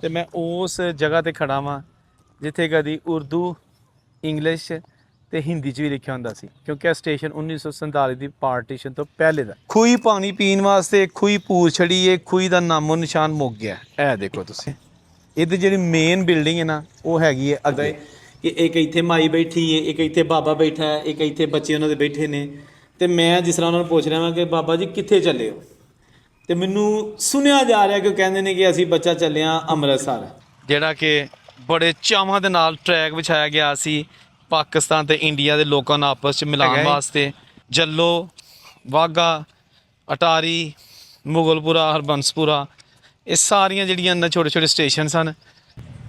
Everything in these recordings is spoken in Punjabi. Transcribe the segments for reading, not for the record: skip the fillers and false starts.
ਤੇ ਮੈਂ ਉਸ ਜਗ੍ਹਾ ਤੇ ਖੜਾ ਵਾਂ ਜਿੱਥੇ ਕਦੀ ਉਰਦੂ, ਇੰਗਲਿਸ਼ ਤੇ ਹਿੰਦੀ 'ਚ ਵੀ ਲਿਖਿਆ ਹੁੰਦਾ ਸੀ, ਕਿਉਂਕਿ ਇਹ ਸਟੇਸ਼ਨ 1947 ਦੀ ਪਾਰਟੀਸ਼ਨ ਤੋਂ ਪਹਿਲੇ ਦਾ। ਖੂਹੀ ਪਾਣੀ ਪੀਣ ਵਾਸਤੇ ਖੂਹੀ ਪੂਰ ਛੜੀ ਏ, ਖੂਹੀ ਦਾ ਨਾਮੋ ਨਿਸ਼ਾਨ ਮੁੱਕ ਗਿਆ। ਇਹ ਦੇਖੋ ਤੁਸੀਂ, ਇਹਦੀ ਜਿਹੜੀ ਮੇਨ ਬਿਲਡਿੰਗ ਹੈ ਨਾ ਉਹ ਹੈਗੀ ਹੈ ਅੱਗੇ। ਕਿ ਇੱਕ ਇੱਥੇ ਮਾਈ ਬੈਠੀ ਹੈ, ਇੱਕ ਇੱਥੇ ਬਾਬਾ ਬੈਠਾ ਹੈ, ਇੱਕ ਇੱਥੇ ਬੱਚੇ ਉਹਨਾਂ ਦੇ ਬੈਠੇ ਨੇ। ਤੇ ਮੈਂ ਜਿਸ ਤਰ੍ਹਾਂ ਉਹਨਾਂ ਨੂੰ ਪੁੱਛ ਰਿਹਾ ਵਾਂ ਕਿ ਬਾਬਾ ਜੀ ਕਿੱਥੇ ਚੱਲੇ ਹੋ, ਤੇ ਮੈਨੂੰ ਸੁਣਿਆ ਜਾ ਰਿਹਾ ਕਿ ਉਹ ਕਹਿੰਦੇ ਨੇ ਕਿ ਅਸੀਂ ਬੱਚਾ ਚੱਲਿਆ ਅੰਮ੍ਰਿਤਸਰ, ਜਿਹੜਾ ਕਿ ਬੜੇ ਚਾਵਾਂ ਦੇ ਨਾਲ ਟਰੈਕ ਵਿਛਾਇਆ ਗਿਆ ਸੀ ਪਾਕਿਸਤਾਨ ਤੇ ਇੰਡੀਆ ਦੇ ਲੋਕਾਂ ਨੂੰ ਆਪਸ 'ਚ ਮਿਲਾਉਣ ਵਾਸਤੇ। ਜੱਲੋ, ਵਾਹਗਾ, ਅਟਾਰੀ, ਮੁਗਲਪੁਰਾ, ਹਰਬੰਸਪੁਰਾ, ਇਹ ਸਾਰੀਆਂ ਜਿਹੜੀਆਂ ਨਾ ਛੋਟੇ ਛੋਟੇ ਸਟੇਸ਼ਨ ਸਨ।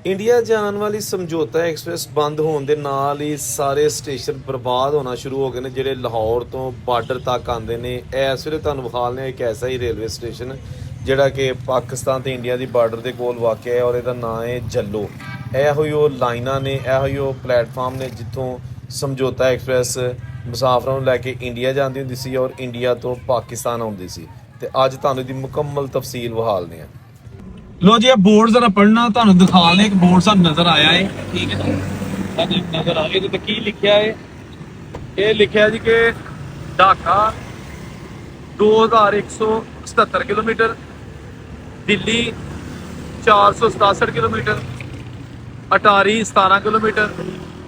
ਇੰਡੀਆ ਜਾਣ ਵਾਲੀ ਸਮਝੌਤਾ ਐਕਸਪ੍ਰੈਸ ਬੰਦ ਹੋਣ ਦੇ ਨਾਲ ਹੀ ਸਾਰੇ ਸਟੇਸ਼ਨ ਬਰਬਾਦ ਹੋਣਾ ਸ਼ੁਰੂ ਹੋ ਗਏ ਨੇ, ਜਿਹੜੇ ਲਾਹੌਰ ਤੋਂ ਬਾਰਡਰ ਤੱਕ ਆਉਂਦੇ ਨੇ। ਇਸ ਵੇਲੇ ਤੁਹਾਨੂੰ ਵਿਖਾ ਲਿਆ ਇੱਕ ਐਸਾ ਹੀ ਰੇਲਵੇ ਸਟੇਸ਼ਨ ਜਿਹੜਾ ਕਿ ਪਾਕਿਸਤਾਨ ਤੇ ਇੰਡੀਆ ਦੀ ਬਾਰਡਰ ਦੇ ਕੋਲ ਵਾਕਿਆ ਹੈ, ਔਰ ਇਹਦਾ ਨਾਂ ਹੈ ਜੱਲੋ। ਇਹੋ ਹੀ ਉਹ ਲਾਈਨਾਂ ਨੇ, ਇਹੋ ਹੀ ਉਹ ਪਲੇਟਫਾਰਮ ਨੇ ਜਿੱਥੋਂ ਸਮਝੌਤਾ ਐਕਸਪ੍ਰੈਸ ਮੁਸਾਫਰਾਂ ਨੂੰ ਲੈ ਕੇ ਇੰਡੀਆ ਜਾਂਦੀ ਹੁੰਦੀ ਸੀ ਔਰ ਇੰਡੀਆ ਤੋਂ ਪਾਕਿਸਤਾਨ ਆਉਂਦੀ ਸੀ। ਤੇ ਅੱਜ ਤੁਹਾਨੂੰ ਇਹਦੀ ਮੁਕੰਮਲ ਤਫਸੀਲ ਵਿਖਾਲਦੇ ਹਾਂ। ਲੋ ਜੀ, ਇਹ ਬੋਰਡ ਜ਼ਰਾ ਪੜ੍ਹਨਾ, ਤੁਹਾਨੂੰ ਦਿਖਾ ਲੈ। ਇੱਕ ਬੋਰਡ ਸਾਨੂੰ ਨਜ਼ਰ ਆਇਆ ਹੈ, ਠੀਕ ਹੈ ਜੀ, ਨਜ਼ਰ ਆ ਗਿਆ। ਤੇ ਕੀ ਲਿਖਿਆ ਹੈ? ਇਹ ਲਿਖਿਆ ਜੀ ਕਿ Dhaka 2177 kilometre, Delhi 467 kilometre, Attari 17 kilometre,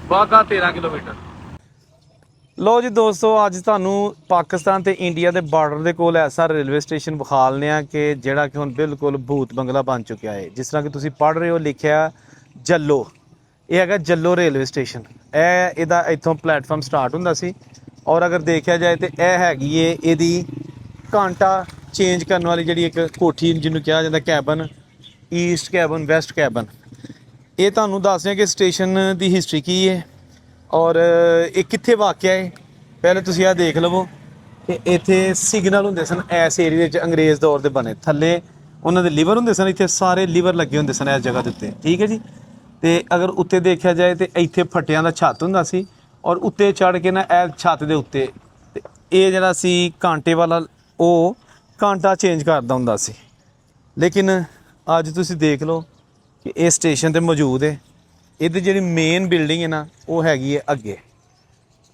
Wagah 13 kilometre. ਲੋ ਜੀ ਦੋਸਤੋ, ਅੱਜ ਤੁਹਾਨੂੰ ਪਾਕਿਸਤਾਨ ਤੇ ਇੰਡੀਆ ਦੇ ਬਾਰਡਰ ਦੇ ਕੋਲ ਐਸਾ ਰੇਲਵੇ ਸਟੇਸ਼ਨ ਵਿਖਾਲਨੇ ਆ ਕਿ ਜਿਹੜਾ ਕਿ ਹੁਣ ਬਿਲਕੁਲ ਭੂਤ ਬੰਗਲਾ ਬਣ ਚੁੱਕਿਆ ਹੈ। ਜਿਸ ਤਰ੍ਹਾਂ ਕਿ ਤੁਸੀਂ ਪੜ੍ਹ ਰਹੇ ਹੋ, ਲਿਖਿਆ ਜੱਲੋ। ਇਹ ਹੈਗਾ ਜੱਲੋ ਰੇਲਵੇ ਸਟੇਸ਼ਨ। ਇਹਦਾ ਇੱਥੋਂ ਪਲੇਟਫਾਰਮ ਸਟਾਰਟ ਹੁੰਦਾ ਸੀ, ਔਰ ਅਗਰ ਦੇਖਿਆ ਜਾਏ ਤੇ ਇਹ ਹੈਗੀ ਏ ਇਹਦੀ ਘੰਟਾ ਚੇਂਜ ਕਰਨ ਵਾਲੀ ਜਿਹੜੀ ਇੱਕ ਕੋਠੀ ਜਿਹਨੂੰ ਕਿਹਾ ਜਾਂਦਾ cabin, East cabin, West cabin. ਇਹ ਤੁਹਾਨੂੰ ਦੱਸ ਰਿਹਾ ਕਿ ਸਟੇਸ਼ਨ ਦੀ ਹਿਸਟਰੀ ਕੀ ਹੈ ਔਰ ਇਹ ਕਿੱਥੇ ਵਾਕਿਆ ਹੈ। ਪਹਿਲੇ ਤੁਸੀਂ ਆਹ ਦੇਖ ਲਵੋ ਕਿ ਇੱਥੇ ਸਿਗਨਲ ਹੁੰਦੇ ਸਨ ਇਸ ਏਰੀਏ 'ਚ, ਅੰਗਰੇਜ਼ ਦੌਰ ਦੇ ਬਣੇ। ਥੱਲੇ ਉਹਨਾਂ ਦੇ ਲੀਵਰ ਹੁੰਦੇ ਸਨ, ਇੱਥੇ ਸਾਰੇ ਲੀਵਰ ਲੱਗੇ ਹੁੰਦੇ ਸਨ ਇਸ ਜਗ੍ਹਾ ਦੇ ਉੱਤੇ, ਠੀਕ ਹੈ ਜੀ। ਤੇ ਅਗਰ ਉੱਤੇ ਦੇਖਿਆ ਜਾਏ ਤੇ ਇੱਥੇ ਫੱਟਿਆਂ ਦਾ ਛੱਤ ਹੁੰਦਾ ਸੀ, ਔਰ ਉੱਤੇ ਚੜ੍ਹ ਕੇ ਨਾ ਇਹ ਛੱਤ ਦੇ ਉੱਤੇ ਤੇ ਇਹ ਜਿਹੜਾ ਸੀ ਕਾਂਟੇ ਵਾਲਾ, ਉਹ ਕਾਂਟਾ ਚੇਂਜ ਕਰਦਾ ਹੁੰਦਾ ਸੀ। ਲੇਕਿਨ ਅੱਜ ਤੁਸੀਂ ਦੇਖ ਲਓ ਕਿ ਇਹ ਸਟੇਸ਼ਨ ਤੇ ਮੌਜੂਦ ਹੈ। ਇਹਦੀ ਜਿਹੜੀ ਮੇਨ ਬਿਲਡਿੰਗ ਹੈ ਨਾ ਉਹ ਹੈਗੀ ਹੈ ਅੱਗੇ।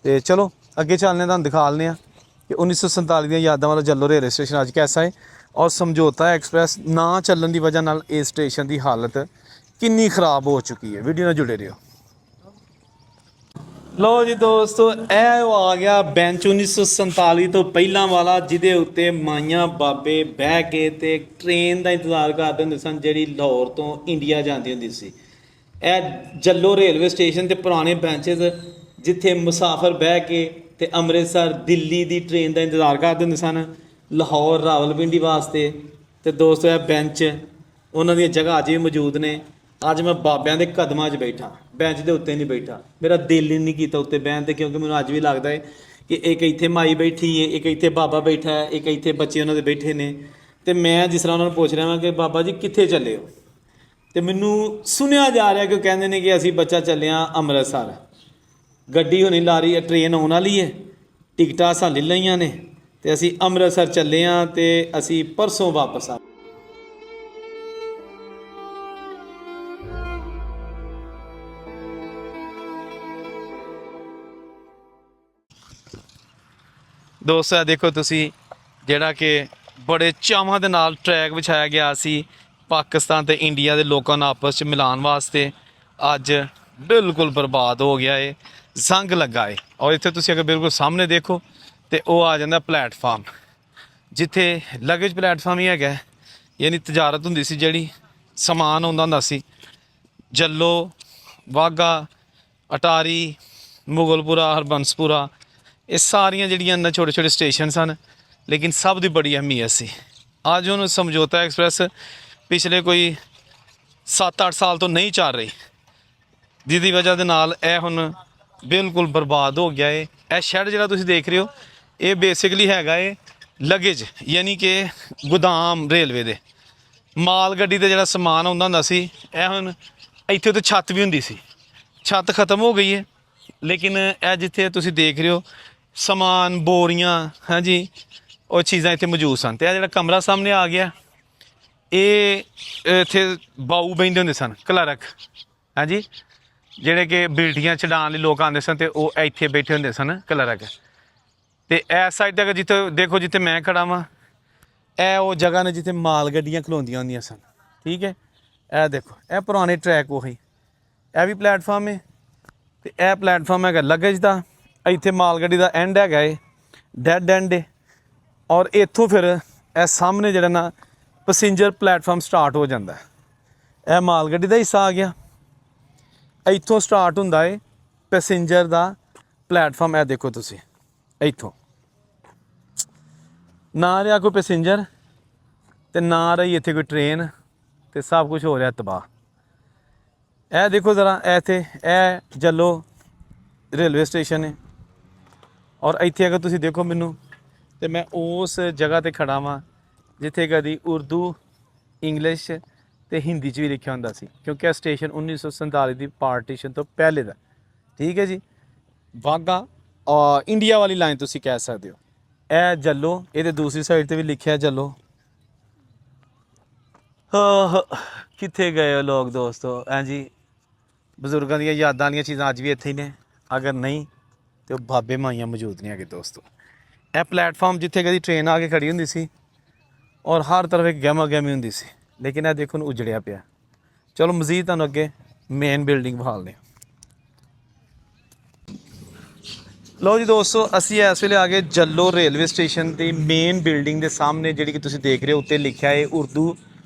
ਤੇ ਚਲੋ ਅੱਗੇ ਚੱਲਦੇ, ਤੁਹਾਨੂੰ ਦਿਖਾ ਲੈਂਦੇ ਹਾਂ ਕਿ 1947 ਦੀਆਂ ਯਾਦਾਂ ਵਾਲਾ ਜੱਲੋ ਰੇਲਵੇ ਸਟੇਸ਼ਨ ਅੱਜ ਕੈਸਾ ਹੈ, ਔਰ ਸਮਝੌਤਾ ਐਕਸਪ੍ਰੈਸ ਨਾ ਚੱਲਣ ਦੀ ਵਜ੍ਹਾ ਨਾਲ ਇਸ ਸਟੇਸ਼ਨ ਦੀ ਹਾਲਤ ਕਿੰਨੀ ਖ਼ਰਾਬ ਹੋ ਚੁੱਕੀ ਹੈ। ਵੀਡੀਓ ਨਾਲ ਜੁੜੇ ਰਹੋ। ਲੋ ਜੀ ਦੋਸਤੋ, ਇਹ ਉਹ ਆ ਗਿਆ ਬੈਂਚ 1947 ਤੋਂ ਪਹਿਲਾਂ ਵਾਲਾ, ਜਿਹਦੇ ਉੱਤੇ ਮਾਈਆਂ ਬਾਬੇ ਬਹਿ ਕੇ ਤੇ ਟ੍ਰੇਨ ਦਾ ਇੰਤਜ਼ਾਰ ਕਰਦੇ ਹੁੰਦੇ ਸਨ ਜਿਹੜੀ ਲਾਹੌਰ ਤੋਂ ਇੰਡੀਆ ਜਾਂਦੀ ਹੁੰਦੀ ਸੀ। ਇਹ ਜੱਲੋ ਰੇਲਵੇ ਸਟੇਸ਼ਨ ਤੇ ਪੁਰਾਣੇ ਬੈਂਚਸ ਜਿੱਥੇ ਮੁਸਾਫਰ ਬਹਿ ਕੇ ਤੇ ਅੰਮ੍ਰਿਤਸਰ, ਦਿੱਲੀ ਦੀ ਟ੍ਰੇਨ ਦਾ ਇੰਤਜ਼ਾਰ ਕਰਦੇ ਹੁੰਦੇ ਸਨ, ਲਾਹੌਰ, ਰਾਵਲਪਿੰਡੀ ਵਾਸਤੇ। ਤੇ ਦੋਸਤੋ, ਇਹ ਬੈਂਚ ਉਹਨਾਂ ਦੀਆਂ ਜਗ੍ਹਾ ਅੱਜ ਵੀ ਮੌਜੂਦ ਨੇ। ਅੱਜ ਮੈਂ ਬਾਬਿਆਂ ਦੇ ਕਦਮਾਂ 'ਚ ਬੈਠਾ, ਬੈਂਚ ਦੇ ਉੱਤੇ ਨਹੀਂ ਬੈਠਾ। ਮੇਰਾ ਦਿਲ ਹੀ ਨਹੀਂ ਕੀਤਾ ਉੱਤੇ ਬਹਿਣ 'ਤੇ, ਕਿਉਂਕਿ ਮੈਨੂੰ ਅੱਜ ਵੀ ਲੱਗਦਾ ਹੈ ਕਿ ਇੱਕ ਇੱਥੇ ਮਾਈ ਬੈਠੀ ਹੈ, ਇੱਕ ਇੱਥੇ ਬਾਬਾ ਬੈਠਾ ਹੈ, ਇੱਕ ਇੱਥੇ ਬੱਚੇ ਉਹਨਾਂ ਦੇ ਬੈਠੇ ਨੇ। ਤੇ ਮੈਂ ਜਿਸ ਤਰ੍ਹਾਂ ਉਹਨਾਂ ਨੂੰ ਪੁੱਛ ਰਿਹਾ ਵਾਂ ਕਿ ਬਾਬਾ ਜੀ ਕਿੱਥੇ ਚੱਲੇ ਹੋ, ਤੇ ਮੈਨੂੰ ਸੁਣਿਆ ਜਾ ਰਿਹਾ ਕਿ ਉਹ ਕਹਿੰਦੇ ਨੇ ਕਿ ਅਸੀਂ ਬੱਚਾ ਚੱਲਿਆ ਅੰਮ੍ਰਿਤਸਰ। ਗੱਡੀ ਹੋਣੀ ਲਾ ਰਹੀ ਹੈ, ਟ੍ਰੇਨ ਆਉਣ ਵਾਲੀ ਹੈ, ਟਿਕਟਾਂ ਅਸਾਂ ਲੈ ਲਈਆਂ ਨੇ ਤੇ ਅਸੀਂ ਅੰਮ੍ਰਿਤਸਰ ਚੱਲੇ ਹਾਂ ਤੇ ਅਸੀਂ ਪਰਸੋਂ ਵਾਪਸ ਆ। ਦੋਸਤੋ, ਦੇਖੋ ਤੁਸੀਂ, ਜਿਹੜਾ ਕਿ ਬੜੇ ਚਾਵਾਂ ਦੇ ਨਾਲ ਟਰੈਕ ਵਿਛਾਇਆ ਗਿਆ ਸੀ ਪਾਕਿਸਤਾਨ ਤੇ ਇੰਡੀਆ ਦੇ ਲੋਕਾਂ ਨੂੰ ਆਪਸ 'ਚ ਮਿਲਾਉਣ ਵਾਸਤੇ, ਅੱਜ ਬਿਲਕੁਲ ਬਰਬਾਦ ਹੋ ਗਿਆ ਏ, ਜ਼ੰਗ ਲੱਗਾ ਏ। ਔਰ ਇੱਥੇ ਤੁਸੀਂ ਅਗਰ ਬਿਲਕੁਲ ਸਾਹਮਣੇ ਦੇਖੋ ਤੇ ਉਹ ਆ ਜਾਂਦਾ ਪਲੇਟਫਾਰਮ, ਜਿੱਥੇ ਲਗੇਜ ਪਲੇਟਫਾਰਮ ਹੀ ਹੈਗਾ, ਯਾਨੀ ਤਜਾਰਤ ਹੁੰਦੀ ਸੀ, ਜਿਹੜੀ ਸਮਾਨ ਆਉਂਦਾ ਹੁੰਦਾ ਸੀ। ਜੱਲੋ, ਵਾਹਗਾ, ਅਟਾਰੀ, ਮੁਗਲਪੁਰਾ, ਹਰਬੰਸਪੁਰਾ, ਇਹ ਸਾਰੀਆਂ ਜਿਹੜੀਆਂ ਨਾ ਛੋਟੇ ਛੋਟੇ ਸਟੇਸ਼ਨ ਸਨ, ਲੇਕਿਨ ਸਭ ਦੀ ਬੜੀ ਅਹਿਮੀਅਤ ਸੀ। ਅੱਜ ਹੁਣ ਸਮਝੌਤਾ ਐਕਸਪ੍ਰੈਸ ਪਿਛਲੇ ਕੋਈ 7-8 ਸਾਲ ਤੋਂ ਨਹੀਂ ਚੱਲ ਰਹੀ, ਜਿਹਦੀ ਵਜ੍ਹਾ ਦੇ ਨਾਲ ਇਹ ਹੁਣ ਬਿਲਕੁਲ ਬਰਬਾਦ ਹੋ ਗਿਆ ਏ। ਇਹ ਸ਼ੈੱਡ ਜਿਹੜਾ ਤੁਸੀਂ ਦੇਖ ਰਹੇ ਹੋ, ਇਹ ਬੇਸਿਕਲੀ ਹੈਗਾ ਏ ਲਗੇਜ, ਯਾਨੀ ਕਿ ਗੋਦਾਮ ਰੇਲਵੇ ਦੇ ਮਾਲ ਗੱਡੀ ਤੇ ਜਿਹੜਾ ਸਮਾਨ ਆਉਂਦਾ ਹੁੰਦਾ ਸੀ। ਇਹ ਹੁਣ ਇੱਥੇ ਉੱਤੇ ਛੱਤ ਵੀ ਹੁੰਦੀ ਸੀ, ਛੱਤ ਖਤਮ ਹੋ ਗਈ ਹੈ। ਲੇਕਿਨ ਇਹ ਜਿੱਥੇ ਤੁਸੀਂ ਦੇਖ ਰਹੇ ਹੋ ਸਮਾਨ, ਬੋਰੀਆਂ, ਹਾਂਜੀ, ਉਹ ਚੀਜ਼ਾਂ ਇੱਥੇ ਮੌਜੂਦ ਸਨ। ਤੇ ਇਹ ਜਿਹੜਾ ਕਮਰਾ ਸਾਹਮਣੇ ਆ ਗਿਆ, ਇਹ ਇੱਥੇ ਬਾਊ ਬਹਿੰਦੇ ਹੁੰਦੇ ਸਨ ਕਲਰਕ, ਹਾਂਜੀ, ਜਿਹੜੇ ਕਿ ਬਿਲਟੀਆਂ ਛਡਾਉਣ ਲਈ ਲੋਕ ਆਉਂਦੇ ਸਨ, ਅਤੇ ਉਹ ਇੱਥੇ ਬੈਠੇ ਹੁੰਦੇ ਸਨ ਕਲਰਕ। ਅਤੇ ਇਸ ਸਾਈਡ ਤੱਕ ਜਿੱਥੇ ਦੇਖੋ, ਜਿੱਥੇ ਮੈਂ ਖੜਾ ਵਾਂ, ਇਹ ਉਹ ਜਗ੍ਹਾ ਨੇ ਜਿੱਥੇ ਮਾਲ ਗੱਡੀਆਂ ਖਲੋਂਦੀਆਂ ਹੁੰਦੀਆਂ ਸਨ। ਠੀਕ ਹੈ, ਇਹ ਦੇਖੋ, ਇਹ ਪੁਰਾਣੇ ਟਰੈਕ ਉਹੀ, ਇਹ ਵੀ ਪਲੈਟਫਾਰਮ ਹੈ, ਅਤੇ ਇਹ ਪਲੈਟਫਾਰਮ ਹੈਗਾ ਲਗੇਜ ਦਾ। ਇੱਥੇ ਮਾਲ ਗੱਡੀ ਦਾ ਐਂਡ ਹੈਗਾ ਏ, ਡੈਡ ਐਂਡ ਏ, ਔਰ ਇੱਥੋਂ ਫਿਰ ਇਹ ਸਾਹਮਣੇ ਜਿਹੜਾ ਨਾ ਪੈਸੇਂਜਰ ਪਲੈਟਫਾਰਮ ਸਟਾਰਟ ਹੋ ਜਾਂਦਾ। ਇਹ ਮਾਲ ਗੱਡੀ ਦਾ ਹਿੱਸਾ ਆ ਗਿਆ। ਇੱਥੋਂ ਸਟਾਰਟ ਹੁੰਦਾ ਏ ਪੈਸੇਂਜਰ ਦਾ ਪਲੈਟਫਾਰਮ। ਇਹ ਦੇਖੋ ਤੁਸੀਂ, ਇੱਥੋਂ ਨਾ ਰਿਹਾ ਕੋਈ ਪੈਸੇਂਜਰ, ਅਤੇ ਨਾ ਰਹੀ ਇੱਥੇ ਕੋਈ ਟ੍ਰੇਨ, ਅਤੇ ਸਭ ਕੁਝ ਹੋ ਰਿਹਾ ਤਬਾਹ। ਇਹ ਦੇਖੋ ਜ਼ਰਾ, ਇੱਥੇ ਇਹ ਜੱਲੋ ਰੇਲਵੇ ਸਟੇਸ਼ਨ ਹੈ, ਔਰ ਇੱਥੇ ਅਗਰ ਤੁਸੀਂ ਦੇਖੋ ਮੈਨੂੰ, ਅਤੇ ਮੈਂ ਉਸ ਜਗ੍ਹਾ 'ਤੇ ਖੜਾ ਵਾਂ ਜਿੱਥੇ ਕਦੀ ਉਰਦੂ, ਇੰਗਲਿਸ਼ ਅਤੇ ਹਿੰਦੀ 'ਚ ਵੀ ਲਿਖਿਆ ਹੁੰਦਾ ਸੀ, ਕਿਉਂਕਿ ਇਹ ਸਟੇਸ਼ਨ 1947 ਦੀ ਪਾਰਟੀਸ਼ਨ ਤੋਂ ਪਹਿਲੇ ਦਾ। ਠੀਕ ਹੈ ਜੀ, ਵਾਹਗਾ ਇੰਡੀਆ ਵਾਲੀ ਲਾਈਨ ਤੁਸੀਂ ਕਹਿ ਸਕਦੇ ਹੋ। ਇਹ ਜੱਲੋ, ਇਹਦੇ ਦੂਸਰੀ ਸਾਈਡ 'ਤੇ ਵੀ ਲਿਖਿਆ ਜੱਲੋ। ਕਿੱਥੇ ਗਏ ਹੋ ਲੋਕ ਦੋਸਤੋ? ਜੀ ਬਜ਼ੁਰਗਾਂ ਦੀਆਂ ਯਾਦਾਂ ਵਾਲੀਆਂ ਚੀਜ਼ਾਂ ਅੱਜ ਵੀ ਇੱਥੇ ਹੀ ਨੇ, ਅਗਰ ਨਹੀਂ ਤਾਂ ਉਹ ਬਾਬੇ ਮਾਈਆਂ ਮੌਜੂਦ ਨਹੀਂ ਹੈਗੇ ਦੋਸਤੋ। ਇਹ ਪਲੈਟਫਾਰਮ ਜਿੱਥੇ ਕਦੀ ਟ੍ਰੇਨ ਆ ਕੇ ਖੜੀ ਹੁੰਦੀ ਸੀ, ਔਰ ਹਰ ਤਰਫ ਇੱਕ ਗਹਿਮਾ ਗਹਿਮੀ ਹੁੰਦੀ ਸੀ, ਲੇਕਿਨ ਇਹ ਦੇਖੋ ਉਜੜਿਆ ਪਿਆ। ਚਲੋ ਮਜ਼ੀਦ ਤੁਹਾਨੂੰ ਅੱਗੇ ਮੇਨ ਬਿਲਡਿੰਗ ਵਿਖਾਲਦੇ ਹਾਂ। ਲਓ ਜੀ ਦੋਸਤੋ, ਅਸੀਂ ਇਸ ਵੇਲੇ ਆ ਗਏ ਜੱਲੋ ਰੇਲਵੇ ਸਟੇਸ਼ਨ ਦੀ ਮੇਨ ਬਿਲਡਿੰਗ ਦੇ ਸਾਹਮਣੇ, ਜਿਹੜੀ ਕਿ ਤੁਸੀਂ ਦੇਖ ਰਹੇ ਹੋ, ਉੱਤੇ ਲਿਖਿਆ ਹੈ ਉਰਦੂ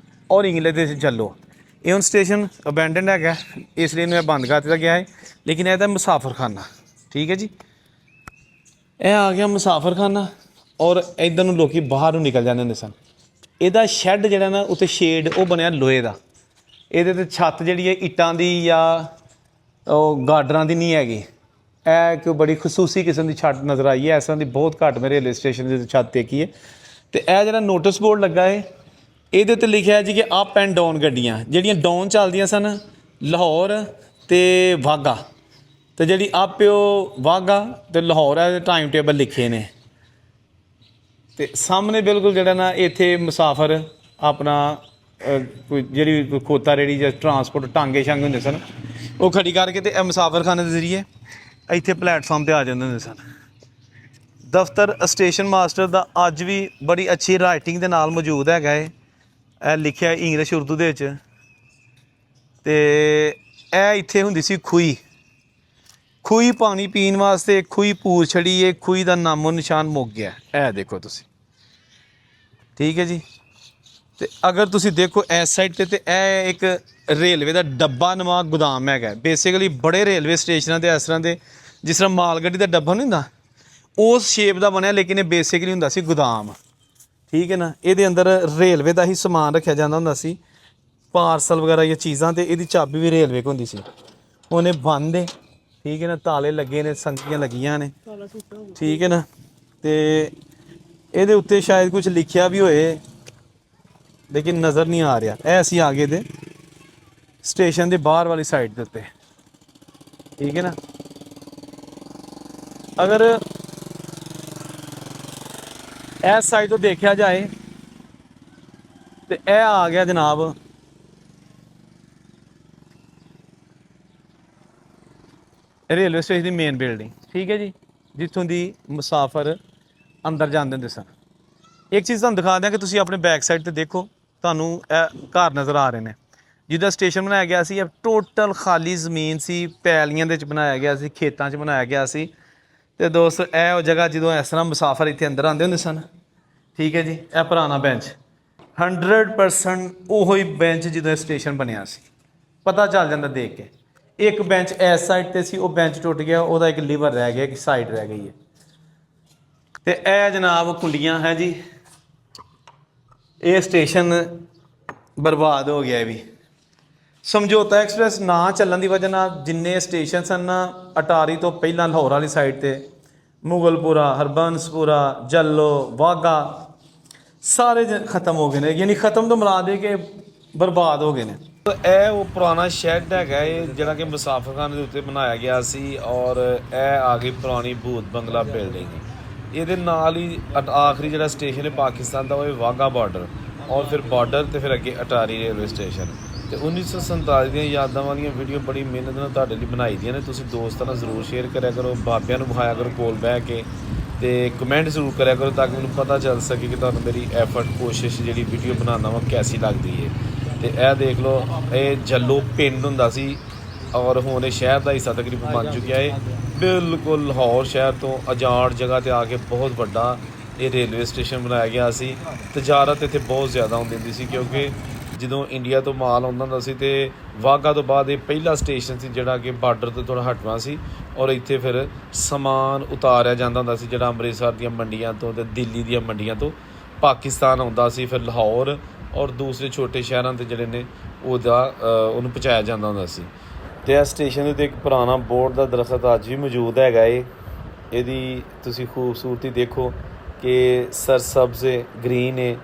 ਔਰ ਇੰਗਲਿਸ਼ ਦੇ ਵਿੱਚ ਜੱਲੋ। ਇਹ ਹੁਣ ਸਟੇਸ਼ਨ ਅਬੈਂਡਨਡ ਹੈਗਾ, ਇਸ ਲਈ ਇਹਨੂੰ ਬੰਦ ਕਰ ਦਿੱਤਾ ਗਿਆ ਹੈ, ਲੇਕਿਨ ਇਹਦਾ ਮੁਸਾਫਰਖਾਨਾ। ਠੀਕ ਹੈ ਜੀ, ਇਹ ਆ ਗਿਆ ਮੁਸਾਫਰਖਾਨਾ, ਔਰ ਇੱਧਰ ਨੂੰ ਲੋਕ ਬਾਹਰ ਨੂੰ ਨਿਕਲ ਜਾਂਦੇ ਹੁੰਦੇ ਸਨ। ਇਹਦਾ ਸ਼ੈੱਡ ਜਿਹੜਾ ਨਾ, ਉੱਤੇ ਸ਼ੇਡ ਉਹ ਬਣਿਆ ਲੋਹੇ ਦਾ। ਇਹਦੇ 'ਤੇ ਛੱਤ ਜਿਹੜੀ ਹੈ ਇੱਟਾਂ ਦੀ ਜਾਂ ਉਹ ਗਾਡਰਾਂ ਦੀ ਨਹੀਂ ਹੈਗੀ। ਇਹ ਇੱਕ ਬੜੀ ਖਸੂਸੀ ਕਿਸਮ ਦੀ ਛੱਤ ਨਜ਼ਰ ਆਈ ਹੈ। ਇਸ ਤਰ੍ਹਾਂ ਦੀ ਬਹੁਤ ਘੱਟ ਮੈਂ ਰੇਲਵੇ ਸਟੇਸ਼ਨ ਦੀ ਛੱਤ ਦੇਖੀ ਹੈ। ਅਤੇ ਇਹ ਜਿਹੜਾ ਨੋਟਿਸ ਬੋਰਡ ਲੱਗਾ ਹੈ, ਇਹਦੇ ਉੱਤੇ ਲਿਖਿਆ ਹੈ ਜੀ ਕਿ ਅਪ ਐਂਡ ਡਾਊਨ ਗੱਡੀਆਂ, ਜਿਹੜੀਆਂ ਡਾਊਨ ਚੱਲਦੀਆਂ ਸਨ ਲਾਹੌਰ ਅਤੇ ਵਾਹਗਾ, ਅਤੇ ਜਿਹੜੀ ਅਪ ਉਹ ਵਾਹਗਾ ਅਤੇ ਲਾਹੌਰ ਹੈ, ਟਾਈਮ ਟੇਬਲ ਲਿਖੇ ਨੇ। ਅਤੇ ਸਾਹਮਣੇ ਬਿਲਕੁਲ ਜਿਹੜਾ ਨਾ ਇੱਥੇ ਮੁਸਾਫਰ ਆਪਣਾ ਕੋਈ ਜਿਹੜੀ ਖੋਤਾ ਰੇੜੀ ਜਾਂ ਟਰਾਂਸਪੋਰਟ ਟਾਂਗੇ ਛਾਂਗੇ ਹੁੰਦੇ ਸਨ, ਉਹ ਖੜੀ ਕਰਕੇ ਅਤੇ ਇਹ ਮੁਸਾਫਰਖਾਨੇ ਦੇ ਜ਼ਰੀਏ ਇੱਥੇ ਪਲੈਟਫਾਰਮ 'ਤੇ ਆ ਜਾਂਦੇ ਹੁੰਦੇ ਸਨ। ਦਫ਼ਤਰ ਸਟੇਸ਼ਨ ਮਾਸਟਰ ਦਾ ਅੱਜ ਵੀ ਬੜੀ ਅੱਛੀ ਰਾਈਟਿੰਗ ਦੇ ਨਾਲ ਮੌਜੂਦ ਹੈਗਾ ਹੈ। ਇਹ ਲਿਖਿਆ ਇੰਗਲਿਸ਼ ਉਰਦੂ ਦੇ ਵਿੱਚ। ਅਤੇ ਇਹ ਇੱਥੇ ਹੁੰਦੀ ਸੀ ਖੂਹੀ। ਖੂਹੀ ਪਾਣੀ ਪੀਣ ਵਾਸਤੇ ਖੂਹੀ ਪੂਰ ਛੜੀ ਹੈ, ਖੂਹੀ ਦਾ ਨਾਮੋ ਨਿਸ਼ਾਨ ਮੁੱਕ ਗਿਆ। ਇਹ ਦੇਖੋ ਤੁਸੀਂ, ਠੀਕ ਹੈ ਜੀ। ਅਤੇ ਅਗਰ ਤੁਸੀਂ ਦੇਖੋ ਇਸ ਸਾਈਡ 'ਤੇ, ਤਾਂ ਇਹ ਇੱਕ ਰੇਲਵੇ ਦਾ ਡੱਬਾ ਨੁਮਾ ਗੋਦਾਮ ਹੈਗਾ। ਬੇਸਿਕਲੀ ਬੜੇ ਰੇਲਵੇ ਸਟੇਸ਼ਨਾਂ 'ਤੇ ਇਸ ਤਰ੍ਹਾਂ ਦੇ, ਜਿਸ ਤਰ੍ਹਾਂ ਮਾਲ ਗੱਡੀ ਦਾ ਡੱਬਾ ਨਹੀਂ ਹੁੰਦਾ, ਉਸ ਸ਼ੇਪ ਦਾ ਬਣਿਆ, ਲੇਕਿਨ ਇਹ ਬੇਸਿਕਲੀ ਹੁੰਦਾ ਸੀ ਗੋਦਾਮ। ਠੀਕ ਹੈ ਨਾ, ਇਹਦੇ ਅੰਦਰ ਰੇਲਵੇ ਦਾ ਹੀ ਸਮਾਨ ਰੱਖਿਆ ਜਾਂਦਾ ਹੁੰਦਾ ਸੀ, ਪਾਰਸਲ ਵਗੈਰਾ ਜਾਂ ਚੀਜ਼ਾਂ, ਅਤੇ ਇਹਦੀ ਚਾਬੀ ਵੀ ਰੇਲਵੇ ਕੋਲ ਹੁੰਦੀ ਸੀ। ਉਹਨੇ ਬੰਦ ਹੈ, ਠੀਕ ਹੈ ਨਾ, ਤਾਲੇ ਲੱਗੇ ਨੇ, ਸੰਖੀਆਂ ਲੱਗੀਆਂ ਨੇ, ਠੀਕ ਹੈ ਨਾ। ਅਤੇ ਇਹਦੇ ਉੱਤੇ ਸ਼ਾਇਦ ਕੁਝ ਲਿਖਿਆ ਵੀ ਹੋਏ, ਲੇਕਿਨ ਨਜ਼ਰ ਨਹੀਂ ਆ ਰਿਹਾ। ਇਹ ਅਸੀਂ ਆ ਗਏ ਦੇ ਸਟੇਸ਼ਨ ਦੇ ਬਾਹਰ ਵਾਲੀ ਸਾਈਡ ਦੇ ਉੱਤੇ, ਠੀਕ ਹੈ ਨਾ। ਅਗਰ ਇਸ ਸਾਈਡ ਤੋਂ ਦੇਖਿਆ ਜਾਏ, ਤੇ ਇਹ ਆ ਗਿਆ ਜਨਾਬ ਰੇਲਵੇ ਸਟੇਸ਼ਨ ਦੀ ਮੇਨ ਬਿਲਡਿੰਗ। ਠੀਕ ਹੈ ਜੀ, ਜਿੱਥੋਂ ਦੀ ਮੁਸਾਫਰ ਅੰਦਰ ਜਾਂਦੇ ਹੁੰਦੇ ਸਨ। ਇੱਕ ਚੀਜ਼ ਤੁਹਾਨੂੰ ਦਿਖਾ ਦਿਆਂ ਕਿ ਤੁਸੀਂ ਆਪਣੇ ਬੈਕ ਸਾਈਡ 'ਤੇ ਦੇਖੋ, ਤੁਹਾਨੂੰ ਇਹ ਘਰ ਨਜ਼ਰ ਆ ਰਹੇ ਨੇ। ਜਿੱਦਾਂ ਸਟੇਸ਼ਨ ਬਣਾਇਆ ਗਿਆ ਸੀ, ਇਹ ਟੋਟਲ ਖਾਲੀ ਜ਼ਮੀਨ ਸੀ, ਪੈਲੀਆਂ ਦੇ ਵਿੱਚ ਬਣਾਇਆ ਗਿਆ ਸੀ, ਖੇਤਾਂ 'ਚ ਬਣਾਇਆ ਗਿਆ ਸੀ। ਅਤੇ ਦੋਸਤ, ਇਹ ਉਹ ਜਗ੍ਹਾ ਜਦੋਂ ਇਸ ਤਰ੍ਹਾਂ ਮੁਸਾਫਰ ਇੱਥੇ ਅੰਦਰ ਆਉਂਦੇ ਹੁੰਦੇ ਸਨ। ਠੀਕ ਹੈ ਜੀ, ਇਹ ਪੁਰਾਣਾ ਬੈਂਚ 100% ਉਹੋ ਹੀ ਬੈਂਚ ਜਦੋਂ ਇਹ ਸਟੇਸ਼ਨ ਬਣਿਆ ਸੀ, ਪਤਾ ਚੱਲ ਜਾਂਦਾ ਦੇਖ ਕੇ। ਇੱਕ ਬੈਂਚ ਇਸ ਸਾਈਡ 'ਤੇ ਸੀ, ਉਹ ਬੈਂਚ ਟੁੱਟ ਗਿਆ, ਉਹਦਾ ਇੱਕ ਲੀਵਰ ਰਹਿ ਗਿਆ, ਇੱਕ ਸਾਈਡ ਰਹਿ ਗਈ ਹੈ। ਅਤੇ ਇਹ ਜਨਾਬ ਕੁੰਡੀਆਂ ਹੈ ਜੀ, ਇਹ ਸਟੇਸ਼ਨ ਬਰਬਾਦ ਹੋ ਗਿਆ। ਇਹ ਵੀ ਸਮਝੌਤਾ ਐਕਸਪ੍ਰੈਸ ਨਾ ਚੱਲਣ ਦੀ ਵਜ੍ਹਾ ਨਾਲ ਜਿੰਨੇ ਸਟੇਸ਼ਨ ਸਨ ਨਾ, ਅਟਾਰੀ ਤੋਂ ਪਹਿਲਾਂ ਲਾਹੌਰ ਵਾਲੀ ਸਾਈਡ 'ਤੇ, ਮੁਗਲਪੁਰਾ, ਹਰਬੰਸਪੁਰਾ, ਜੱਲੋ, ਵਾਹਗਾ, ਸਾਰੇ ਖਤਮ ਹੋ ਗਏ ਨੇ। ਯਾਨੀ ਖਤਮ ਤੋਂ ਮੁਰਾਦ ਹੈ ਕਿ ਬਰਬਾਦ ਹੋ ਗਏ ਨੇ। ਇਹ ਉਹ ਪੁਰਾਣਾ ਸ਼ੈੱਡ ਹੈਗਾ ਹੈ ਜਿਹੜਾ ਕਿ ਮੁਸਾਫਰਖਾਨੇ ਦੇ ਉੱਤੇ ਬਣਾਇਆ ਗਿਆ ਸੀ, ਔਰ ਇਹ ਆ ਗਈ ਪੁਰਾਣੀ ਭੂਤ ਬੰਗਲਾ ਬਿਲਡਿੰਗ। ਇਹਦੇ ਨਾਲ ਹੀ ਆਖਰੀ ਜਿਹੜਾ ਸਟੇਸ਼ਨ ਹੈ ਪਾਕਿਸਤਾਨ ਦਾ, ਉਹ ਹੈ ਵਾਹਗਾ ਬਾਰਡਰ। ਔਰ ਫਿਰ ਬਾਰਡਰ ਤੇ ਫਿਰ ਅੱਗੇ ਅਟਾਰੀ ਰੇਲਵੇ ਸਟੇਸ਼ਨ। ਤੇ 1947 ਦੀਆਂ ਯਾਦਾਂ ਵਾਲੀਆਂ ਵੀਡੀਓ ਬੜੀ ਮਿਹਨਤ ਨਾਲ ਤੁਹਾਡੇ ਲਈ ਬਣਾਈ ਦੀਆਂ ਨੇ। ਤੁਸੀਂ ਦੋਸਤਾਂ ਨਾਲ ਜ਼ਰੂਰ ਸ਼ੇਅਰ ਕਰਿਆ ਕਰੋ, ਬਾਬਿਆਂ ਨੂੰ ਵਿਖਾਇਆ ਕਰੋ ਕੋਲ ਬਹਿ ਕੇ, ਤੇ ਕਮੈਂਟ ਜ਼ਰੂਰ ਕਰਿਆ ਕਰੋ ਤਾਂ ਕਿ ਮੈਨੂੰ ਪਤਾ ਚੱਲ ਸਕੇ ਕਿ ਤੁਹਾਨੂੰ ਮੇਰੀ ਐਫਰਟ ਕੋਸ਼ਿਸ਼ ਜਿਹੜੀ ਵੀਡੀਓ ਬਣਾਉਣਾ ਵਾ ਕੈਸੀ ਲੱਗਦੀ ਹੈ। ਤੇ ਇਹ ਦੇਖ ਲਓ, ਇਹ ਜੱਲੋ ਪਿੰਡ ਹੁੰਦਾ ਸੀ ਔਰ ਹੁਣ ਇਹ ਸ਼ਹਿਰ ਦਾ ਹਿੱਸਾ ਤਕਰੀਬਨ ਬਣ ਚੁੱਕਿਆ ਹੈ। ਬਿਲਕੁਲ ਲਾਹੌਰ ਸ਼ਹਿਰ ਤੋਂ ਅਜਾੜ ਜਗ੍ਹਾ ਤੇ ਆ ਕੇ ਬਹੁਤ ਵੱਡਾ ਇਹ ਰੇਲਵੇ ਸਟੇਸ਼ਨ ਬਣਾਇਆ ਗਿਆ ਸੀ। ਤਜਾਰਤ ਇੱਥੇ ਬਹੁਤ ਜ਼ਿਆਦਾ ਹੁੰਦੀ ਹੁੰਦੀ ਸੀ ਕਿਉਂਕਿ ਜਦੋਂ ਇੰਡੀਆ ਤੋਂ ਮਾਲ ਆਉਂਦਾ ਹੁੰਦਾ ਸੀ ਤੇ ਵਾਹਗਾ ਤੋਂ ਬਾਅਦ ਇਹ ਪਹਿਲਾ ਸਟੇਸ਼ਨ ਸੀ ਜਿਹੜਾ ਕਿ ਬਾਰਡਰ ਤੋਂ ਥੋੜ੍ਹਾ ਹਟਵਾ ਸੀ ਔਰ ਇੱਥੇ ਫਿਰ ਸਮਾਨ ਉਤਾਰਿਆ ਜਾਂਦਾ ਹੁੰਦਾ ਸੀ ਜਿਹੜਾ ਅੰਮ੍ਰਿਤਸਰ ਦੀਆਂ ਮੰਡੀਆਂ ਤੋਂ ਤੇ ਦਿੱਲੀ ਦੀਆਂ ਮੰਡੀਆਂ ਤੋਂ ਪਾਕਿਸਤਾਨ ਆਉਂਦਾ ਸੀ, ਫਿਰ ਲਾਹੌਰ ਔਰ ਦੂਸਰੇ ਛੋਟੇ ਸ਼ਹਿਰਾਂ 'ਤੇ ਜਿਹੜੇ ਨੇ ਉਹਨੂੰ ਪਹੁੰਚਾਇਆ ਜਾਂਦਾ ਹੁੰਦਾ ਸੀ। ਤੇ ਇਹ ਸਟੇਸ਼ਨ ਦੇ ਉੱਤੇ ਇੱਕ ਪੁਰਾਣਾ ਬੋਰਡ ਦਾ ਦਰਖਤ ਅੱਜ ਵੀ ਮੌਜੂਦ ਹੈਗਾ ਏ। ਇਹਦੀ ਤੁਸੀਂ ਖੂਬਸੂਰਤੀ ਦੇਖੋ ਕਿ ਸਰਸਬਜ਼ ਗ੍ਰੀਨ ਏ।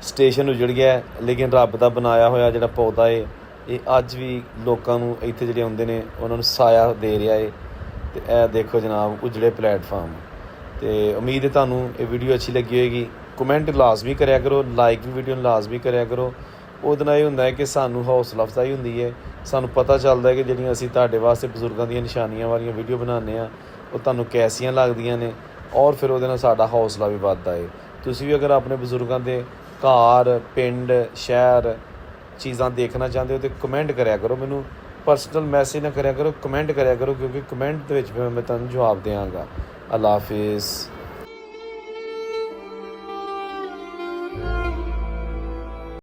ਸਟੇਸ਼ਨ ਉਜੜ ਗਿਆ ਲੇਕਿਨ ਰੱਬ ਦਾ ਬਣਾਇਆ ਹੋਇਆ ਜਿਹੜਾ ਪੌਦਾ ਏ ਇਹ ਅੱਜ ਵੀ ਲੋਕਾਂ ਨੂੰ ਇੱਥੇ ਜਿਹੜੇ ਆਉਂਦੇ ਨੇ ਉਹਨਾਂ ਨੂੰ ਸਾਇਆ ਦੇ ਰਿਹਾ ਏ। ਤੇ ਇਹ ਦੇਖੋ ਜਨਾਬ ਉਜੜੇ ਪਲੇਟਫਾਰਮ। ਤੇ ਉਮੀਦ ਹੈ ਤੁਹਾਨੂੰ ਇਹ ਵੀਡੀਓ ਅੱਛੀ ਲੱਗੀ ਹੋਏਗੀ। ਕਮੈਂਟ ਲਾਜ਼ਮੀ ਕਰਿਆ ਕਰੋ, ਲਾਈਕ ਵੀ ਵੀਡੀਓ ਨੂੰ ਲਾਜ਼ਮੀ ਕਰਿਆ ਕਰੋ। ਉਹਦੇ ਨਾਲ ਇਹ ਹੁੰਦਾ ਹੈ ਕਿ ਸਾਨੂੰ ਹੌਸਲਾ ਅਫਜ਼ਾਈ ਹੁੰਦੀ ਹੈ, ਸਾਨੂੰ ਪਤਾ ਚੱਲਦਾ ਹੈ ਕਿ ਜਿਹੜੀਆਂ ਅਸੀਂ ਤੁਹਾਡੇ ਵਾਸਤੇ ਬਜ਼ੁਰਗਾਂ ਦੀਆਂ ਨਿਸ਼ਾਨੀਆਂ ਵਾਲੀਆਂ ਵੀਡੀਓ ਬਣਾਉਂਦੇ ਹਾਂ ਉਹ ਤੁਹਾਨੂੰ ਕੈਸੀਆਂ ਲੱਗਦੀਆਂ ਨੇ ਔਰ ਫਿਰ ਉਹਦੇ ਨਾਲ ਸਾਡਾ ਹੌਸਲਾ ਵੀ ਵੱਧਦਾ ਹੈ। ਤੁਸੀਂ ਵੀ ਅਗਰ ਆਪਣੇ ਬਜ਼ੁਰਗਾਂ ਦੇ ਘਰ, ਪਿੰਡ, ਸ਼ਹਿਰ ਚੀਜ਼ਾਂ ਦੇਖਣਾ ਚਾਹੁੰਦੇ ਹੋ ਤਾਂ ਕਮੈਂਟ ਕਰਿਆ ਕਰੋ। ਮੈਨੂੰ ਪਰਸਨਲ ਮੈਸੇਜ ਨਾ ਕਰਿਆ ਕਰੋ, ਕਮੈਂਟ ਕਰਿਆ ਕਰੋ ਕਿਉਂਕਿ ਕਮੈਂਟ ਦੇ ਵਿੱਚ ਮੈਂ ਤੁਹਾਨੂੰ ਜਵਾਬ ਦਿਆਂਗਾ। ਅੱਲਾ ਹਾਫਿਜ਼।